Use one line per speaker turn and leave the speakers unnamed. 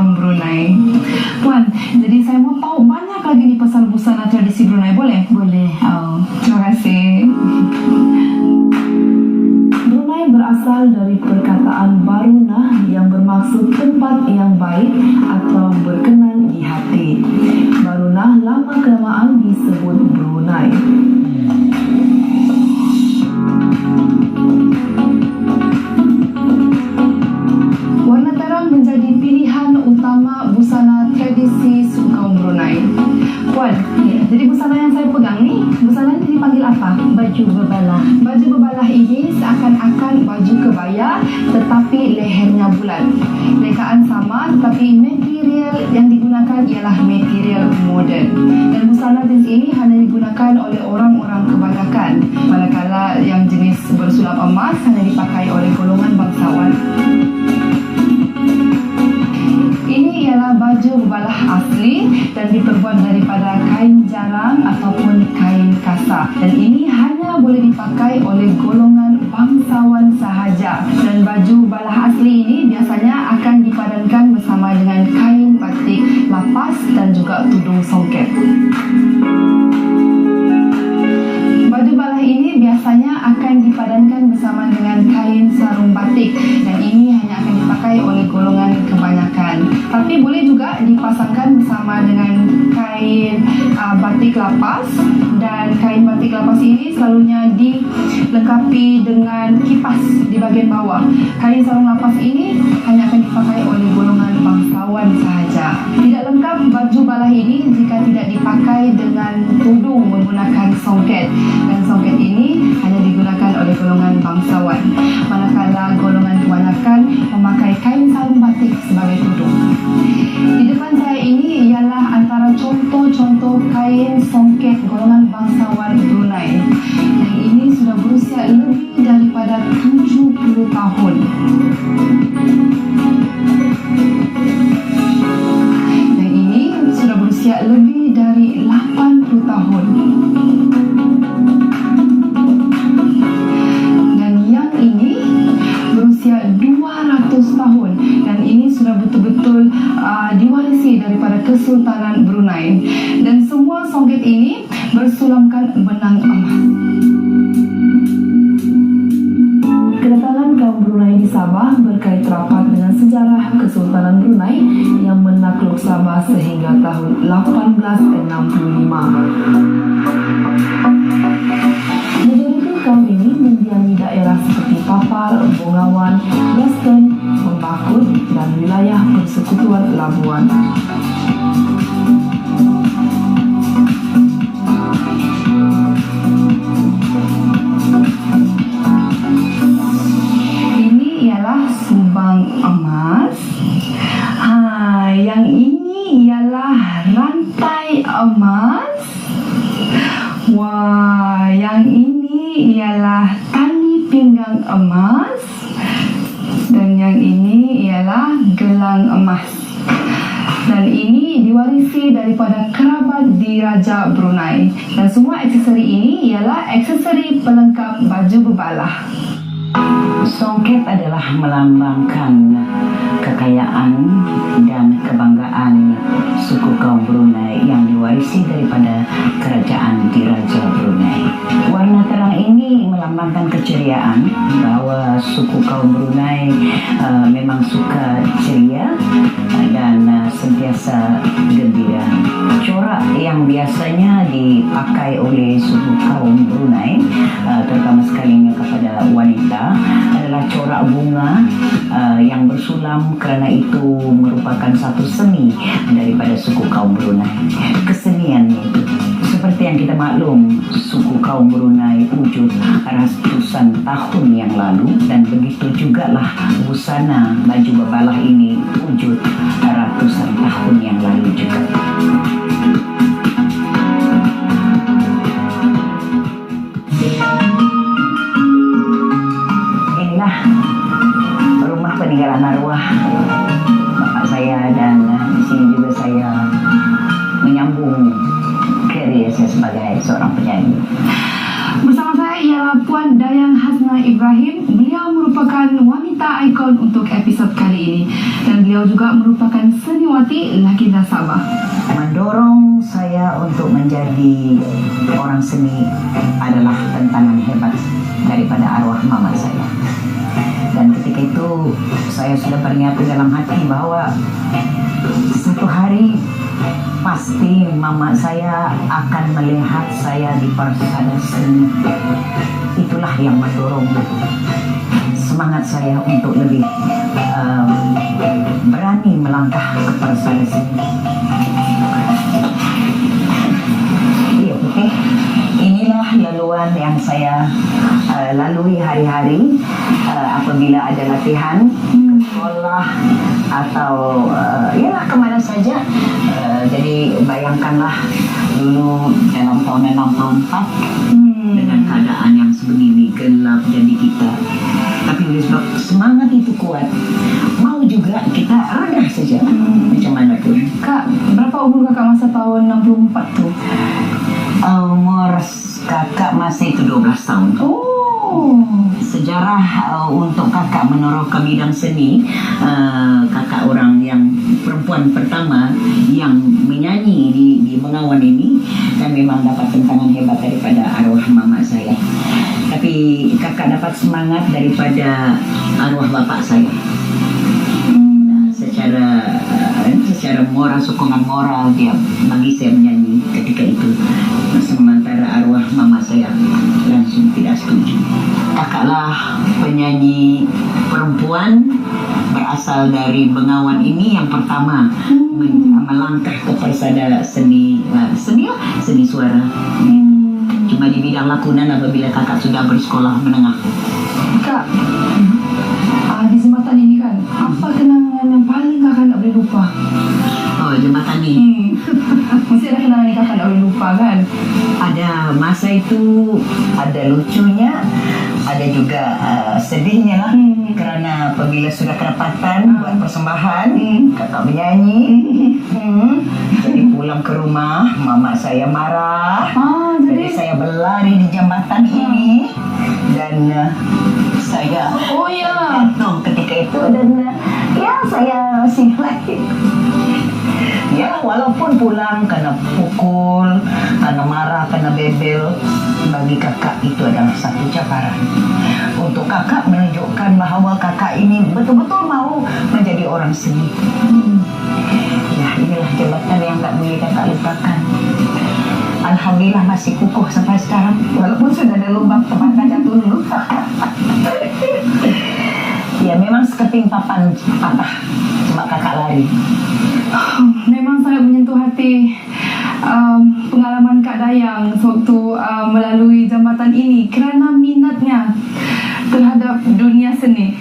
kaum Brunei. Puan, jadi saya mau tahu banyak lagi nih pasal busana tradisi Brunei, boleh?
Boleh.
Terima kasih.
Brunei berasal dari perkataan barunah yang bermaksud tempat yang baik atau berkenan di hati. Barunah lama-kelamaan disebut Brunei.
Warna terang menjadi pilihan utama busana tradisi suku kaum Brunei. Puan, jadi busana yang saya pegang ni, busana ini dipanggil apa?
Baju bebalah.
Baju bebalah ini seakan-akan baju kebaya tetapi lehernya bulat. Lekaan sama tetapi material yang digunakan ialah material moden. Dan busana jenis ini hanya digunakan oleh orang-orang kebanyakan, manakala yang jenis bersulap emas hanya dipakai oleh golongan bangsawan. Ini ialah baju bebalah asli dan diperbuat daripada kain jarang ataupun kain kasar. Dan ini hanya boleh dipakai oleh golongan bangsawan sahaja. Dan baju bebalah asli ini biasanya akan dipadankan bersama dengan kain batik lapas dan juga tudung songket. Baju balah ini biasanya akan dipadankan bersama dengan kain sarung batik dan ini hanya akan dipakai oleh golongan kebanyakan. Tapi boleh juga dipasangkan bersama dengan kain batik lapas, dan kain batik lapas ini selalunya dilengkapi dengan kipas di bahagian bawah. Kain sarung lapas ini hanya akan dipakai oleh golongan bangsawan sahaja. Tidak lengkap baju balah ini jika tidak dipakai dengan tudung menggunakan songket, dan songket ini hanya digunakan oleh golongan bangsawan, manakala golongan kebanyakan memakai kain sarung batik sebagai tudung. Di depan saya ini ialah antara contoh-contoh kain songket golongan bangsawan Brunei. Yang ini sudah berusia lebih daripada 70 tahun. Yang ini sudah berusia lebih dari 80 tahun. Dan yang ini berusia 200 tahun. Dan ini sudah betul-betul diwarisi daripada Kesultanan Brunei. Dan semua songket ini bersulamkan benang emas.
Kedatangan kaum Brunei di Sabah berkait rapat dengan sejarah Kesultanan Brunei yang menakluk Sabah sehingga tahun 1865. Majoriti kaum ini mendiami daerah seperti Papar, Bongawan, Western, Pembakut, dan wilayah Persekutuan Labuan.
Ini ialah subang emas. Yang ini ialah rantai emas. Wah, yang ini ialah tali pinggang emas. Dan yang ini ialah gelang emas. Dan ini diwarisi daripada kerabat diraja Brunei. Dan semua aksesori ini ialah aksesori pelengkap baju bebalah.
Songket adalah melambangkan kekayaan dan kebanggaan suku kaum Brunei yang diwarisi daripada kerajaan diraja Brunei. Warna terang ini melambangkan keceriaan, bahwa suku kaum Brunei memang suka ceria dan sentiasa gembira. Corak yang biasanya dipakai oleh suku kaum Brunei, terutama sekalinya kepada wanita, adalah corak bunga yang bersulam, kerana itu merupakan satu seni daripada suku kaum Brunei. Keseniannya itu seperti yang kita maklum, suku kaum Brunei wujud ratusan tahun yang lalu, dan begitu jugalah busana baju bebalah ini wujud ratusan tahun yang lalu juga. Inilah rumah peninggalan arwah bapak saya, dan di sini juga saya menyambung karir saya sebagai seorang penyanyi.
Bersama saya ialah Puan Dayang Hasna Ibrahim. Beliau merupakan wanita wanita ikon untuk episod kali ini. Dan beliau juga merupakan seniwati Legenda Sabah.
Mendorong saya untuk menjadi orang seni adalah tantangan hebat daripada arwah mama saya. Dan ketika itu saya sudah berniat di dalam hati bahwa satu hari pasti mama saya akan melihat saya di persada seni. Itulah yang mendorong semangat saya untuk lebih berani melangkah ke persada seni. Iya, oke. Inilah laluan yang saya lalui hari-hari apabila ada latihan ke sekolah atau yalah kemana saja. Jadi bayangkanlah dulu dalam tahun 64 dengan keadaan yang sebegini gelap jadi kita. Tapi oleh sebab semangat itu kuat, mau juga kita rendah saja macam mana pun.
Kak, berapa umur kakak masa tahun 64 tu?
Umur kakak masih itu 12 tahun.
Oh,
Sejarah untuk kakak menurut ke bidang seni, kakak orang yang perempuan pertama yang menyanyi di Bengawan ini, dan memang dapat tentangan hebat daripada arwah mama saya. Tapi kakak dapat semangat daripada arwah bapak saya. Secara moral, sokongan moral dia bagi saya menyanyi ketika itu. Sementara arwah mama saya langsung tidak setuju. Kakaklah penyanyi perempuan berasal dari Bengawan ini yang pertama melangkah ke persada seni suara. Cuma di bidang lakonan apabila kakak sudah bersekolah menengah.
Kak, di jembatan ini kan, apa kenangan yang paling kakak tak boleh lupa?
Oh, jembatan ini.
Mesti ada kenangan yang kakak tak boleh lupa kan?
Ada masa itu, ada lucunya, ada juga sedihnya lah. Kerana apabila sudah kedapatan buat persembahan, kakak menyanyi. Jadi pulang ke rumah, mama saya marah. Jadi saya berlari di jambatan ini dan saya jatuh ketika itu dan saya lagi. Ya, walaupun pulang kena pukul, kena marah, kena bebel, bagi kakak itu adalah satu cabaran. Untuk kakak menunjukkan bahawa kakak ini betul-betul mau menjadi orang seni. Ya, inilah jabatan yang tak boleh kakak lupakan. Alhamdulillah masih kukuh sampai sekarang, walaupun sudah ada lubang tempat jatuh dulu. Ya, memang sekeping papan patah, cuma kakak lari.
Memang sangat menyentuh hati pengalaman Kak Dayang sewaktu melalui jambatan ini kerana minatnya terhadap dunia seni.